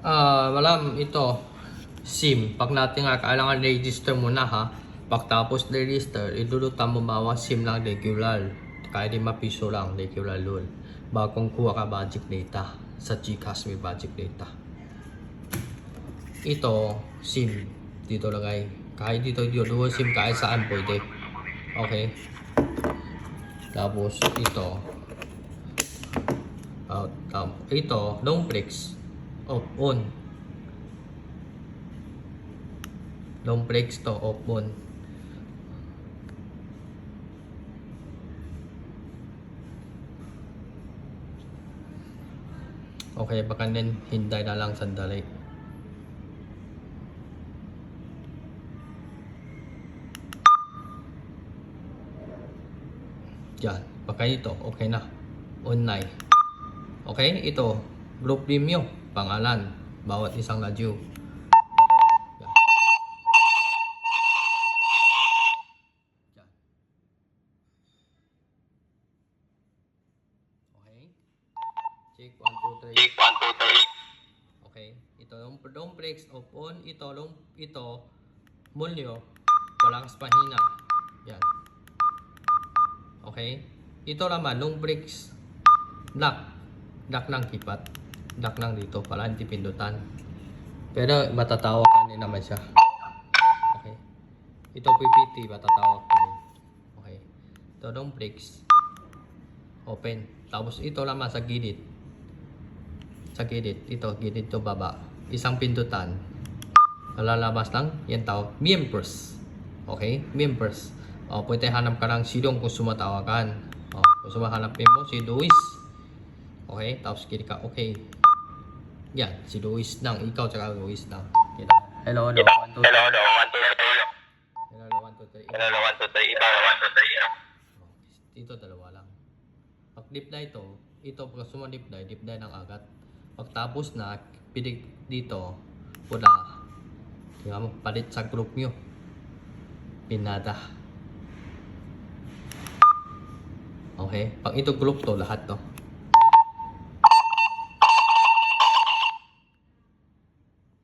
Malam, ito, SIM. Pag natin nga, kailangan register muna ha. Pagtapos register, idulutan mo bawa SIM lang regular. Kaya di mapiso lang, regular loan. Bagong kuha ka budget data. Sa GCash may budget data. Ito, SIM. Dito lagay. Kahit dito, dual SIM kahit saan pwede. Okay. Tapos, ito. Ito, long brakes. Off, on. Long brakes to, off, on. Okay, baka din hintay na lang sandali. Yan, baka ito, okay na. Online. Okay, ito, group premium, pangalan, bawat isang radyo. Yan. Yan. Okay. Check 1, 2, 3. Check 1, 2, 3. Okay, ito long brakes off on, ito mulyo, walang pahina. Yan. Okay. Ito naman long brakes lock ng kipat. Lock lang dito para hindi pindutan. Pero matatawag ka rin naman siya. Okay. Ito PPT matatawag ka rin. Okay. Ito long brakes open. Tapos ito naman sa gilid. Ito gilid to baba. Isang pindutan. Lalabas lang yan tawag members. Okay, members. Pwede hanap ka ng silong kung sumatawagan. Kung sumahanapin mo si Luis. Okay, tapos kili ka okay. Yan, si Luis lang. Ikaw tsaka Luis lang. Hello, 1, 2, 3. Hello, 1, 2, 3. Hello, 1, 2, 3. Hello, 1, 2, 3. Ito, 1, 2, 3. Dito dalawa lang. Pag diply ito pag sumadiply, diply ng agad. Pagtapos na, pilik dito, pula. Tingnan mo, palit sa group nyo. Pinada. Okay, pag ito group to, lahat to.